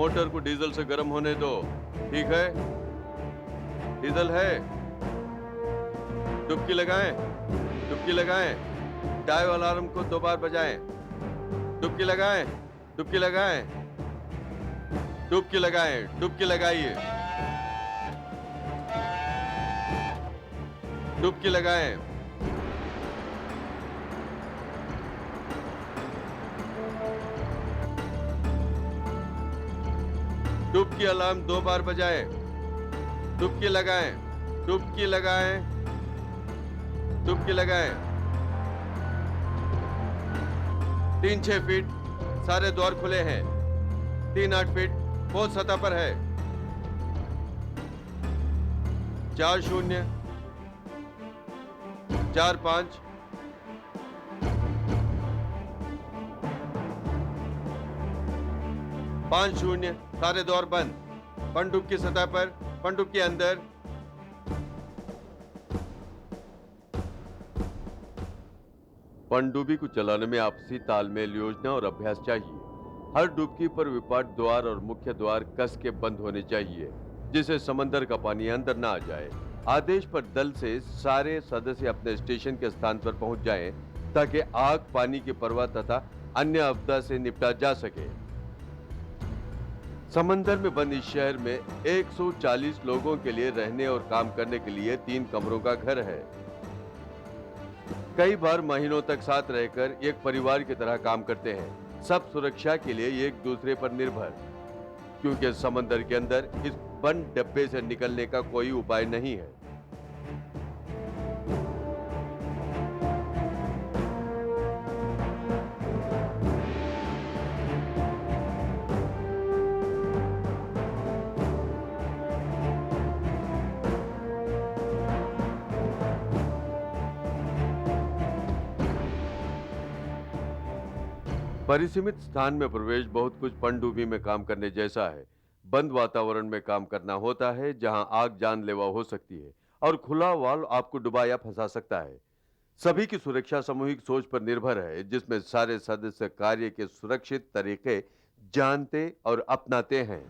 Motor को diesel से गर्म होने दो। ठीक है? डीजल है? डुबकी लगाएं। डुबकी लगाएं। डाइव अलार्म को 2 बार बजाएं। डुबकी लगाएं। डुबकी लगाएं। डुबकी लगाएं। डुबकी लगाइए। डुबकी लगाएं। डुबकी अलार्म 2 बार बजाएं। डुबकी लगाएं। डुबकी लगाएं। डुबकी लगाएं। 3-6 फीट सारे द्वार खुले हैं। 3-8 फीट पोत सतह पर है। 4-0 4-5 5-0 सारे द्वार बंद। पनडुब्बी की सतह पर, पनडुब्बी के अंदर। पनडुब्बी को चलाने में आपसी तालमेल, योजना और अभ्यास चाहिए। हर डुबकी पर विपाट द्वार और मुख्य द्वार कस के बंद होने चाहिए, जिससे समंदर का पानी अंदर ना आ जाए। आदेश पर दल से सारे सदस्य अपने स्टेशन के स्थान पर पहुंच जाएं, ताकि आग, पानी की परवाह तथा अन्य आपदा से निपटा जा सके। समंदर में बंद इस शहर में 140 लोगों के लिए रहने और काम करने के लिए 3 कमरों का घर है। कई बार महीनों तक साथ रहकर एक परिवार की तरह काम करते हैं। सब सुरक्षा के लिए एक दूसरे पर निर्भर, क्योंकि समंदर के अंदर इस बंद डब्बे से निकलने का कोई उपाय नहीं है। परिसीमित स्थान में प्रवेश बहुत कुछ पनडुब्बी में काम करने जैसा है। बंद वातावरण में काम करना होता है, जहां आग जानलेवा हो सकती है और खुला वाल्व आपको डुबा या फंसा सकता है। सभी की सुरक्षा सामूहिक सोच पर निर्भर है, जिसमें सारे सदस्य कार्य के सुरक्षित तरीके जानते और अपनाते हैं।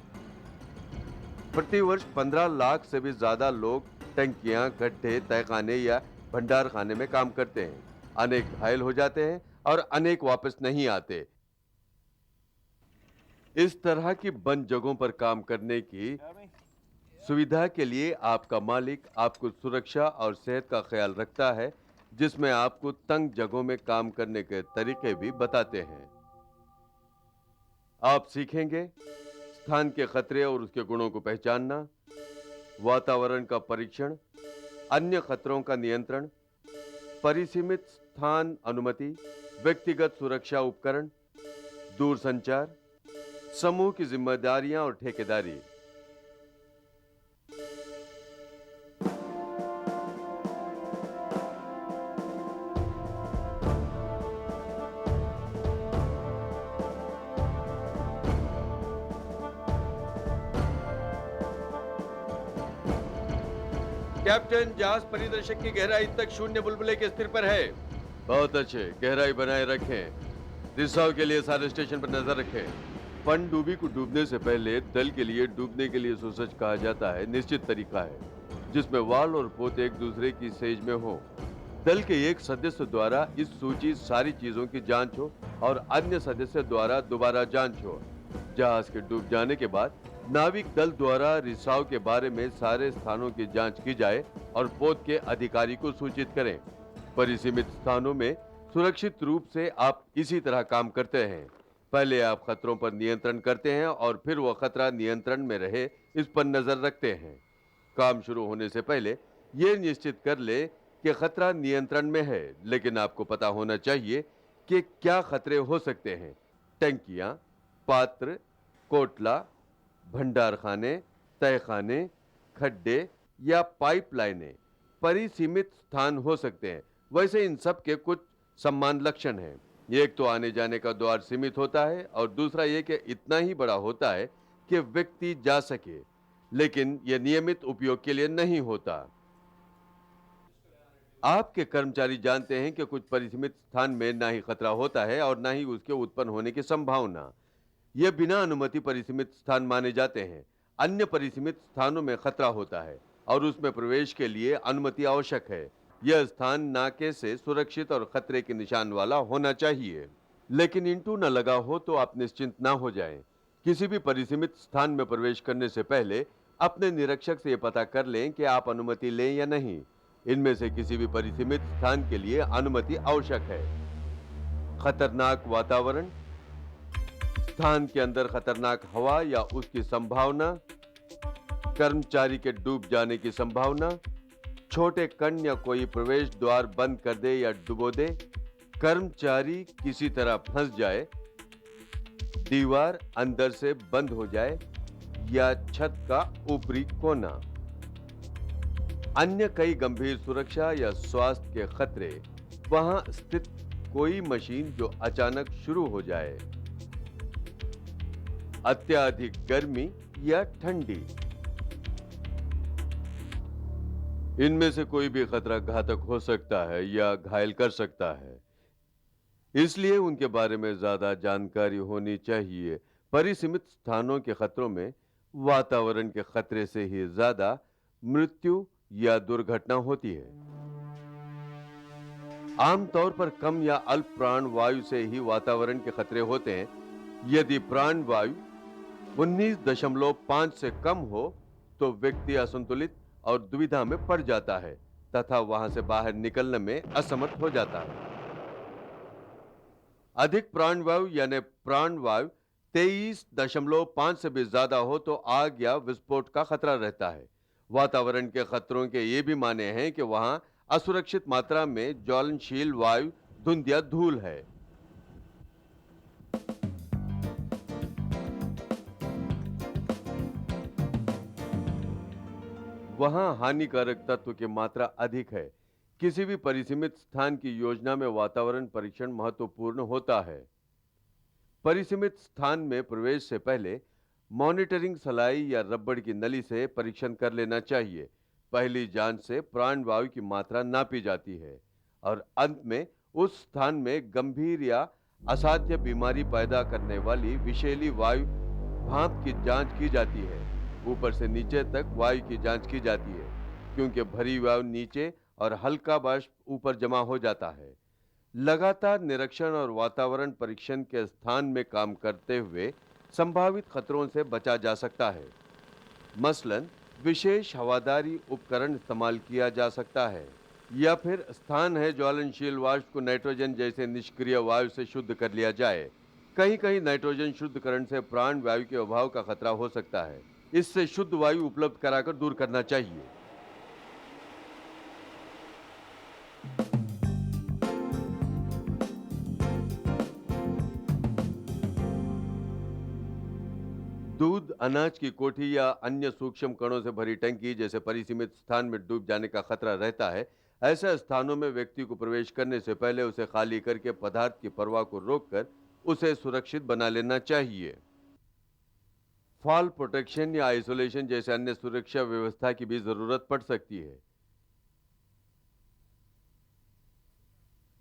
प्रतिवर्ष 15 लाख से भी ज्यादा लोग टंकियां, गड्ढे, तहखाने या भंडार खाने में काम करते हैं। अनेक घायल हो जाते हैं और अनेक वापस नहीं आते। इस तरह की बंद जगहों पर काम करने की सुविधा के लिए आपका मालिक आपको सुरक्षा और सेहत का ख्याल रखता है, जिसमें आपको तंग जगहों में काम करने के तरीके भी बताते हैं। आप सीखेंगे स्थान के खतरे और उसके गुणों को पहचानना, वातावरण का परीक्षण, अन्य खतरों का नियंत्रण, परिसीमित स्थान अनुमति, व्यक्तिगत सुरक्षा उपकरण, दूरसंचार, समूह की जिम्मेदारियां और ठेकेदारी। कैप्टन, जहाज परिदर्शक की गहराई तक 0 बुलबुले के स्थिर पर है। बहुत अच्छे, गहराई बनाए रखें। रिसाव के लिए सारे स्टेशन पर नजर रखें। पनडुब्बी को डूबने से पहले दल के लिए डूबने के लिए सोसच कहा जाता है निश्चित तरीका है, जिसमें वाल और पोत एक दूसरे की सेज में हो। दल के एक सदस्य द्वारा इस सूची सारी चीजों की जांच हो और अन्य सदस्य द्वारा दोबारा जांच हो। जहाज के डूब जाने के बाद नाविक दल द्वारा रिसाव के बारे में सारे स्थानों की जांच की जाए और पोत के अधिकारी को सूचित करें। परिसीमित स्थानों में सुरक्षित रूप से आप इसी तरह काम करते हैं। पहले आप खतरों पर नियंत्रण करते हैं और फिर वह खतरा नियंत्रण में रहे इस पर नजर रखते हैं। काम शुरू होने से पहले यह निश्चित कर ले कि खतरा नियंत्रण में है, लेकिन आपको पता होना चाहिए कि क्या खतरे हो सकते हैं। टंकियां, पात्र, कोटला, भंडारखाने, तहखाने, खड्डे या पाइपलाइनें परिसीमित स्थान हो सकते हैं। वैसे इन सब के कुछ सम्मान लक्षण हैं। एक तो आने जाने का द्वार सीमित होता है और दूसरा यह कि इतना ही बड़ा होता है कि व्यक्ति जा सके, लेकिन यह नियमित उपयोग के लिए नहीं होता। आपके कर्मचारी जानते हैं कि कुछ परिसीमित स्थान में ना ही खतरा होता है और ना ही उसके उत्पन्न होने की संभावना। ये बिना अनुमति परिसीमित स्थान माने जाते हैं। अन्य परिसीमित स्थानों में खतरा होता है और उसमें प्रवेश के लिए अनुमति आवश्यक है। यह स्थान नाके से सुरक्षित और खतरे के निशान वाला होना चाहिए। लेकिन इंटू न लगा हो तो आप निश्चिंत ना हो जाएं। किसी भी परिसीमित स्थान में प्रवेश करने से पहले अपने निरीक्षक से यह पता कर लें कि आप अनुमति लें या नहीं। इनमें से किसी भी परिसीमित स्थान के लिए अनुमति आवश्यक है। खतरनाक वातावरण, स्थान के अंदर खतरनाक हवा या उसकी संभावना, कर्मचारी के डूब जाने की संभावना, छोटे कण या कोई प्रवेश द्वार बंद कर दे या डुबो दे, कर्मचारी किसी तरह फंस जाए, दीवार अंदर से बंद हो जाए या छत का ऊपरी कोना। अन्य कई गंभीर सुरक्षा या स्वास्थ्य के खतरे, वहां स्थित कोई मशीन जो अचानक शुरू हो जाए, अत्यधिक गर्मी या ठंडी। इनमें से कोई भी खतरा घातक हो सकता है या घायल कर सकता है, इसलिए उनके बारे में ज्यादा जानकारी होनी चाहिए। परिसीमित स्थानों के खतरों में वातावरण के खतरे से ही ज्यादा मृत्यु या दुर्घटना होती है। आमतौर पर कम या अल्प प्राण वायु से ही वातावरण के खतरे होते हैं। यदि प्राण वायु 19.5 से कम हो तो व्यक्ति असंतुलित और दुविधा में पड़ जाता है तथा वहां से बाहर निकलने में असमर्थ हो जाता है। अधिक प्राणवायु यानी प्राणवायु 23.5 से भी ज्यादा हो तो आग या विस्फोट का खतरा रहता है। वातावरण के खतरों के ये भी माने हैं कि वहां असुरक्षित मात्रा में ज्वलनशील वायु, धुंध या धूल है। वहां हानिकारक तत्व की मात्रा अधिक है। किसी भी परिसीमित स्थान की योजना में वातावरण परीक्षण महत्वपूर्ण होता है। परिसीमित स्थान में प्रवेश से पहले मॉनिटरिंग सलाई या रबड़ की नली से परीक्षण कर लेना चाहिए। पहली जांच से प्राणवायु की मात्रा नापी जाती है और अंत में उस स्थान में गंभीर या असाध्य बीमारी पैदा करने वाली विषैली वायु भाप की जांच की जाती है। ऊपर से नीचे तक वायु की जांच की जाती है, क्योंकि भरी वायु नीचे और हल्का वाष्प ऊपर जमा हो जाता है। लगातार निरीक्षण और वातावरण परीक्षण के स्थान में काम करते हुए संभावित खतरों से बचा जा सकता है। मसलन विशेष हवादारी उपकरण इस्तेमाल किया जा सकता है, या फिर स्थान है ज्वलनशील वाष्प को नाइट्रोजन जैसे निष्क्रिय वायु से शुद्ध कर लिया जाए। कहीं कहीं नाइट्रोजन शुद्धकरण से प्राण वायु के अभाव का खतरा हो सकता है। इससे शुद्ध वायु उपलब्ध कराकर दूर करना चाहिए। दूध, अनाज की कोठी या अन्य सूक्ष्म कणों से भरी टंकी जैसे परिसीमित स्थान में डूब जाने का खतरा रहता है। ऐसे स्थानों में व्यक्ति को प्रवेश करने से पहले उसे खाली करके पदार्थ की प्रवाह को रोककर उसे सुरक्षित बना लेना चाहिए। फॉल प्रोटेक्शन या आइसोलेशन जैसे अन्य सुरक्षा व्यवस्था की भी जरूरत पड़ सकती है।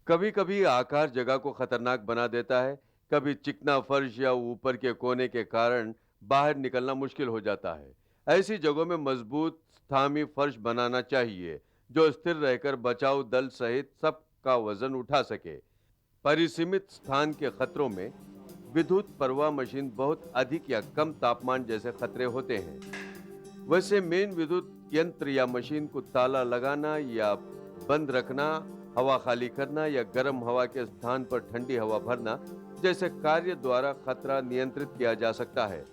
कभी कभी आकार जगह को खतरनाक बना देता है। कभी चिकना फर्श या ऊपर के कोने के कारण बाहर निकलना मुश्किल हो जाता है। ऐसी जगहों में मजबूत स्थामी फर्श बनाना चाहिए जो स्थिर रहकर बचाव दल सहित सबका वजन उठा सके। परिसीमित स्थान के खतरों में विद्युत प्रवाह मशीन बहुत अधिक या कम तापमान जैसे खतरे होते हैं। वैसे मेन विद्युत यंत्र या मशीन को ताला लगाना या बंद रखना, हवा खाली करना या गर्म हवा के स्थान पर ठंडी हवा भरना जैसे कार्य द्वारा खतरा नियंत्रित किया जा सकता है।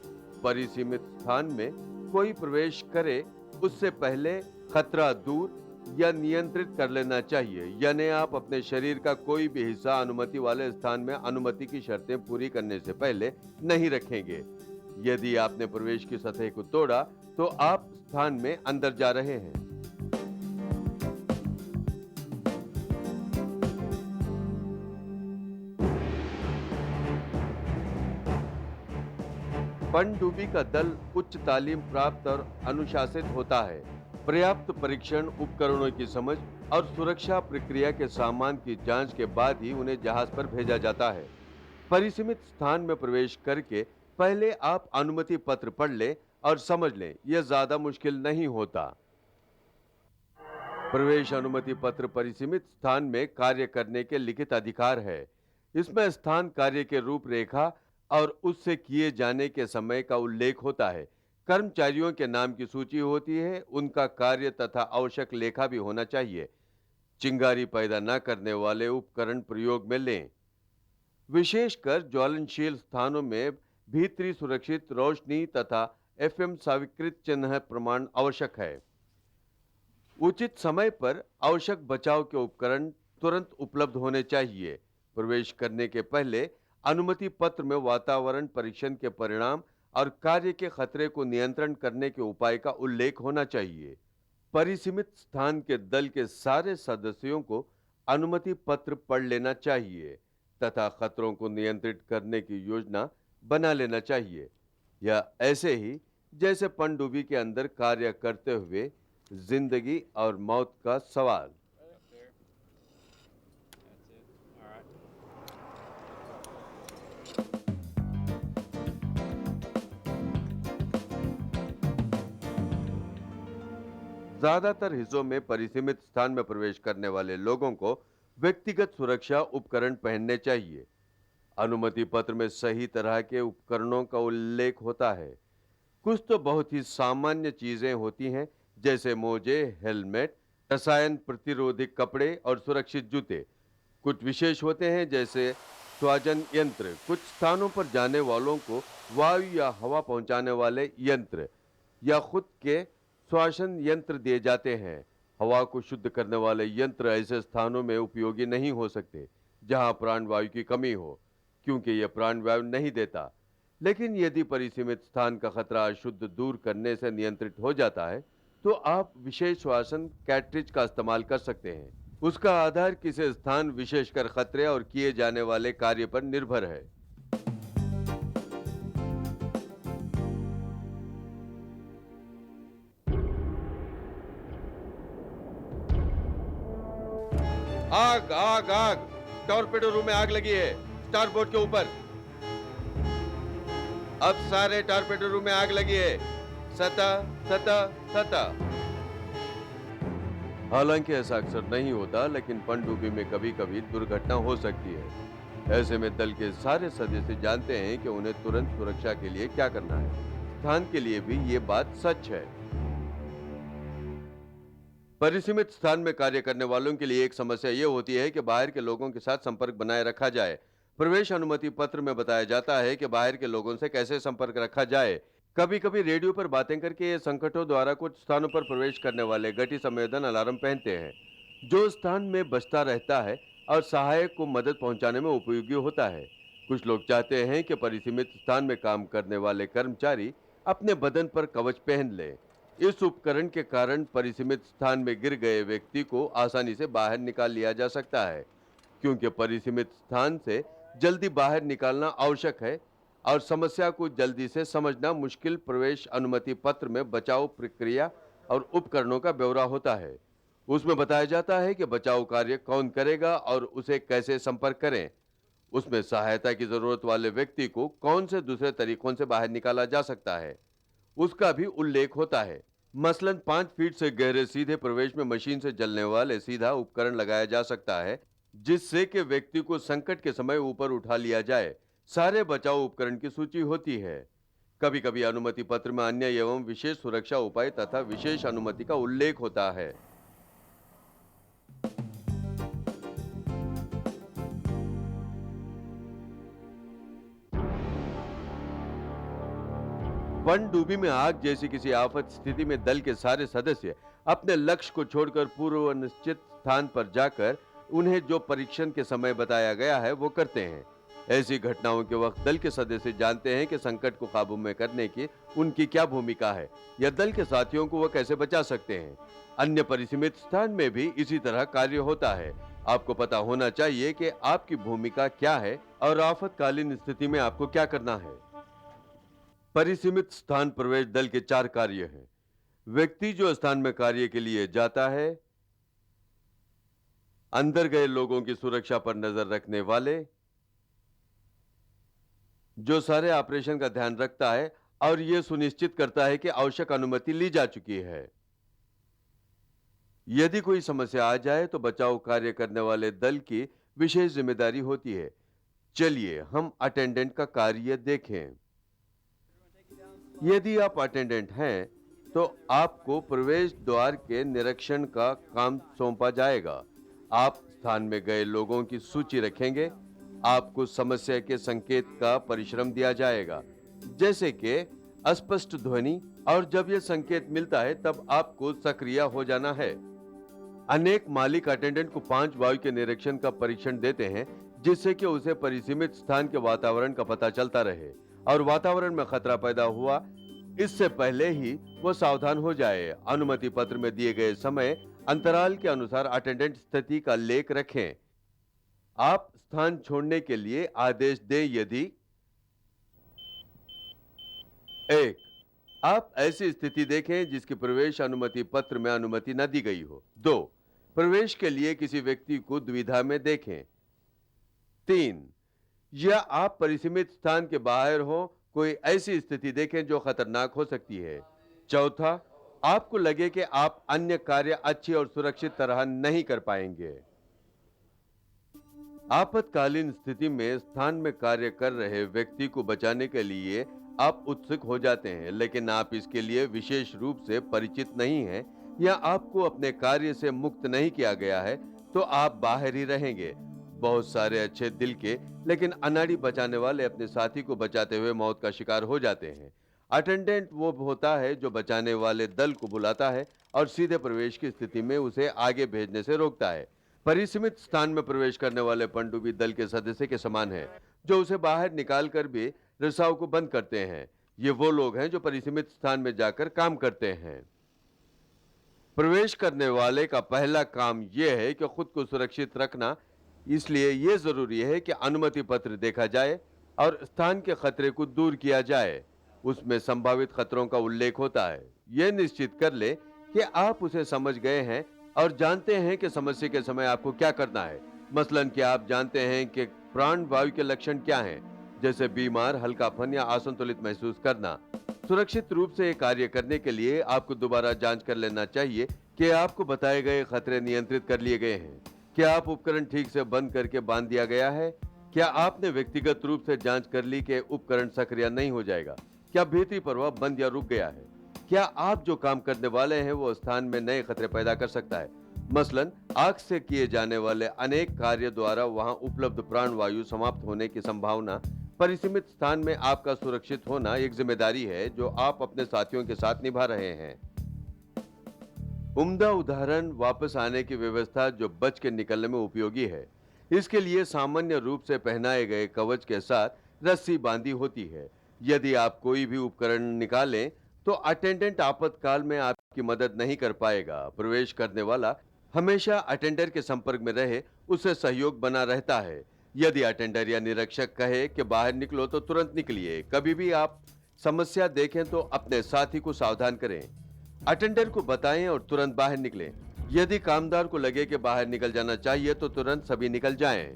परिसीमित स्थान में कोई प्रवेश करे उससे पहले खतरा दूर या नियंत्रित कर लेना चाहिए, यानी आप अपने शरीर का कोई भी हिस्सा अनुमति वाले स्थान में अनुमति की शर्तें पूरी करने से पहले नहीं रखेंगे। यदि आपने प्रवेश की सतह को तोड़ा तो आप स्थान में अंदर जा रहे हैं। पनडुब्बी का दल उच्च तालीम प्राप्त और अनुशासित होता है। पर्याप्त परीक्षण, उपकरणों की समझ और सुरक्षा प्रक्रिया के सामान की जांच के बाद ही उन्हें जहाज पर भेजा जाता है। परिसीमित स्थान में प्रवेश करके पहले आप अनुमति पत्र पढ़ लें और समझ लें, यह ज्यादा मुश्किल नहीं होता। प्रवेश अनुमति पत्र परिसीमित स्थान में कार्य करने के लिखित अधिकार है। इसमें स्थान, कार्य के रूपरेखा और उससे किए जाने के समय का उल्लेख होता है। कर्मचारियों के नाम की सूची होती है, उनका कार्य तथा आवश्यक लेखा भी होना चाहिए। चिंगारी पैदा न करने वाले उपकरण प्रयोग में लें। विशेषकर ज्वलनशील स्थानों में भीतरी सुरक्षित रोशनी तथा एफएम स्वीकृत चिन्ह प्रमाण आवश्यक है। उचित समय पर आवश्यक बचाव के उपकरण तुरंत उपलब्ध होने चाहिए। प्रवेश करने के पहले अनुमति पत्र में वातावरण परीक्षण के परिणाम और कार्य के खतरे को नियंत्रण करने के उपाय का उल्लेख होना चाहिए। परिसीमित स्थान के दल के सारे सदस्यों को अनुमति पत्र पढ़ लेना चाहिए तथा खतरों को नियंत्रित करने की योजना बना लेना चाहिए। या ऐसे ही जैसे पनडुब्बी के अंदर कार्य करते हुए जिंदगी और मौत का सवाल। Right up there. That's it. All right. ज्यादातर हिस्सों में परिसीमित स्थान में प्रवेश करने वाले लोगों को व्यक्तिगत सुरक्षा उपकरण पहनने चाहिए। अनुमति पत्र में सही तरह के उपकरणों का उल्लेख होता है। कुछ तो बहुत ही सामान्य चीजें होती हैं, जैसे मोजे, हेलमेट, रसायन प्रतिरोधी कपड़े और सुरक्षित जूते। कुछ विशेष होते हैं, जैसे श्वासन यंत्र, कुछ स्थानों पर जाने वालों को वायु या हवा पहुंचाने वाले यंत्र या खुद के श्वासन यंत्र दिए जाते हैं। हवा को शुद्ध करने वाले यंत्र ऐसे स्थानों में उपयोगी नहीं हो सकते जहां प्राणवायु की कमी हो, क्योंकि यह प्राणवायु नहीं देता। लेकिन यदि परिसीमित स्थान का खतरा अशुद्ध दूर करने से नियंत्रित हो जाता है, तो आप विशेष श्वासन कैट्रिज का इस्तेमाल कर सकते हैं। उसका आधार किसी स्थान, विशेषकर खतरे और किए जाने वाले कार्य पर निर्भर है। आग आग आग! टॉर्पेडो रूम में आग लगी है, स्टारबोर्ड के ऊपर। अब सारे टॉर्पेडो रूम में आग लगी है। सतह सतह सतह। हालांकि ऐसा अक्सर नहीं होता, लेकिन पनडुब्बी में कभी कभी दुर्घटना हो सकती है। ऐसे में दल के सारे सदस्य जानते हैं कि उन्हें तुरंत सुरक्षा के लिए क्या करना है। स्थान के लिए भी ये बात सच है। परिसीमित स्थान में कार्य करने वालों के लिए एक समस्या यह होती है कि बाहर के लोगों के साथ संपर्क बनाए रखा जाए। प्रवेश अनुमति पत्र में बताया जाता है कि बाहर के लोगों से कैसे संपर्क रखा जाए। कभी कभी रेडियो पर बातें करके ये संकटों द्वारा कुछ स्थानों पर प्रवेश करने वाले गति संवेदन अलार्म पहनते हैं, जो स्थान में बजता रहता है और सहायक को मदद पहुंचाने में उपयोगी होता है। कुछ लोग चाहते हैं कि परिसीमित स्थान में काम करने वाले कर्मचारी अपने बदन पर कवच पहन लें। इस उपकरण के कारण परिसीमित स्थान में गिर गए व्यक्ति को आसानी से बाहर निकाल लिया जा सकता है, क्योंकि परिसीमित स्थान से जल्दी बाहर निकालना आवश्यक है और समस्या को जल्दी से समझना मुश्किल। प्रवेश अनुमति पत्र में बचाव प्रक्रिया और उपकरणों का ब्यौरा होता है। उसमें बताया जाता है कि बचाव कार्य कौन करेगा और उसे कैसे संपर्क करें। उसमें सहायता की जरूरत वाले व्यक्ति को कौन से दूसरे तरीकों से बाहर निकाला जा सकता है, उसका भी उल्लेख होता है। मसलन 5 फीट से गहरे सीधे प्रवेश में मशीन से जलने वाले सीधा उपकरण लगाया जा सकता है, जिससे कि व्यक्ति को संकट के समय ऊपर उठा लिया जाए। सारे बचाव उपकरण की सूची होती है। कभी कभी अनुमति पत्र में अन्य एवं विशेष सुरक्षा उपाय तथा विशेष अनुमति का उल्लेख होता है। पनडुब्बी में आग जैसी किसी आफत स्थिति में दल के सारे सदस्य अपने लक्ष्य को छोड़कर पूर्व निश्चित स्थान पर जाकर उन्हें जो परीक्षण के समय बताया गया है वो करते हैं। ऐसी घटनाओं के वक्त दल के सदस्य जानते हैं कि संकट को काबू में करने की उनकी क्या भूमिका है या दल के साथियों को वो कैसे बचा सकते हैं। अन्य परिसीमित स्थान में भी इसी तरह कार्य होता है। आपको पता होना चाहिए कि आपकी भूमिका क्या है और आफतकालीन स्थिति में आपको क्या करना है। परिसीमित स्थान प्रवेश दल के 4 कार्य हैं। व्यक्ति जो स्थान में कार्य के लिए जाता है, अंदर गए लोगों की सुरक्षा पर नजर रखने वाले, जो सारे ऑपरेशन का ध्यान रखता है और यह सुनिश्चित करता है कि आवश्यक अनुमति ली जा चुकी है। यदि कोई समस्या आ जाए तो बचाव कार्य करने वाले दल की विशेष जिम्मेदारी होती है। चलिए हम अटेंडेंट का कार्य देखें। यदि आप अटेंडेंट हैं तो आपको प्रवेश द्वार के निरीक्षण का काम सौंपा जाएगा। आप स्थान में गए लोगों की सूची रखेंगे। आपको समस्या के संकेत का परिश्रम दिया जाएगा, जैसे कि अस्पष्ट ध्वनि, और जब यह संकेत मिलता है तब आपको सक्रिय हो जाना है। अनेक मालिक अटेंडेंट को 5 वायु के निरीक्षण का परीक्षण देते हैं, जिससे कि उसे परिसीमित स्थान के वातावरण का पता चलता रहे और वातावरण में खतरा पैदा हुआ इससे पहले ही वो सावधान हो जाए। अनुमति पत्र में दिए गए समय अंतराल के अनुसार अटेंडेंट स्थिति का लेख रखें। आप स्थान छोड़ने के लिए आदेश दें यदि 1. आप ऐसी स्थिति देखें जिसकी प्रवेश अनुमति पत्र में अनुमति न दी गई हो। 2. प्रवेश के लिए किसी व्यक्ति को दुविधा में देखें। 3. या आप परिसीमित स्थान के बाहर हो कोई ऐसी स्थिति देखें जो खतरनाक हो सकती है। 4. आपको लगे कि आप अन्य कार्य अच्छी और सुरक्षित तरह नहीं कर पाएंगे। आपातकालीन स्थिति में स्थान में कार्य कर रहे व्यक्ति को बचाने के लिए आप उत्सुक हो जाते हैं, लेकिन आप इसके लिए विशेष रूप से परिचित नहीं हैं या आपको अपने कार्य से मुक्त नहीं किया गया है, तो आप बाहर ही रहेंगे। बहुत सारे अच्छे दिल के लेकिन अनाड़ी बचाने वाले अपने साथी को बचाते हुए मौत का शिकार हो जाते हैं। अटेंडेंट वो होता है जो बचाने वाले दल को बुलाता है और सीधे प्रवेश की स्थिति में उसे आगे भेजने से रोकता है। परिसीमित स्थान में प्रवेश करने वाले पनडुब्बी दल के सदस्य के समान है, जो उसे बाहर निकालकर भी रिसाव को बंद करते हैं। ये वो लोग हैं जो परिसीमित स्थान में जाकर काम करते हैं। प्रवेश करने वाले का पहला काम यह है कि खुद को सुरक्षित रखना, इसलिए यह जरूरी है कि अनुमति पत्र देखा जाए और स्थान के खतरे को दूर किया जाए। उसमें संभावित खतरों का उल्लेख होता है। यह निश्चित कर ले कि आप उसे समझ गए हैं और जानते हैं कि समस्या के समय आपको क्या करना है। मसलन कि आप जानते हैं कि प्राण वायु के लक्षण क्या हैं, जैसे बीमार, हल्कापन या असंतुलित महसूस करना। सुरक्षित रूप से कार्य करने के लिए आपको दोबारा जांच कर लेना चाहिए कि आपको बताए गए खतरे नियंत्रित कर लिए गए हैं। क्या आप उपकरण ठीक से बंद करके बांध दिया गया है? क्या आपने व्यक्तिगत रूप से जांच कर ली कि उपकरण सक्रिय नहीं हो जाएगा? क्या भीतरी प्रवाह बंद या रुक गया है? क्या आप जो काम करने वाले हैं वो स्थान में नए खतरे पैदा कर सकता है? मसलन आग से किए जाने वाले अनेक कार्य द्वारा वहां उपलब्ध प्राण वायु समाप्त होने की संभावना। परिसीमित स्थान में आपका सुरक्षित होना एक जिम्मेदारी है जो आप अपने साथियों के साथ निभा रहे हैं। उम्दा उदाहरण वापस आने की व्यवस्था जो बच के निकलने में उपयोगी है। इसके लिए सामान्य रूप से पहनाए गए कवच के साथ रस्सी बांधी होती है। यदि आप कोई भी उपकरण निकालें तो अटेंडेंट आपातकाल में आपकी मदद नहीं कर पाएगा। प्रवेश करने वाला हमेशा अटेंडर के संपर्क में रहे, उससे सहयोग बना रहता है। यदि अटेंडर या निरीक्षक कहे कि बाहर निकलो तो तुरंत निकलिए। कभी भी आप समस्या देखें तो अपने साथी को सावधान करें, अटेंडर को बताएं और तुरंत बाहर निकलें। यदि कामदार को लगे कि बाहर निकल जाना चाहिए तो तुरंत सभी निकल जाएं।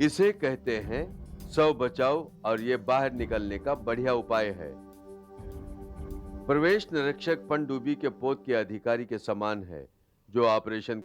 इसे कहते हैं स्व बचाव और ये बाहर निकलने का बढ़िया उपाय है। प्रवेश निरीक्षक पनडुब्बी के पोत के अधिकारी के समान है, जो ऑपरेशन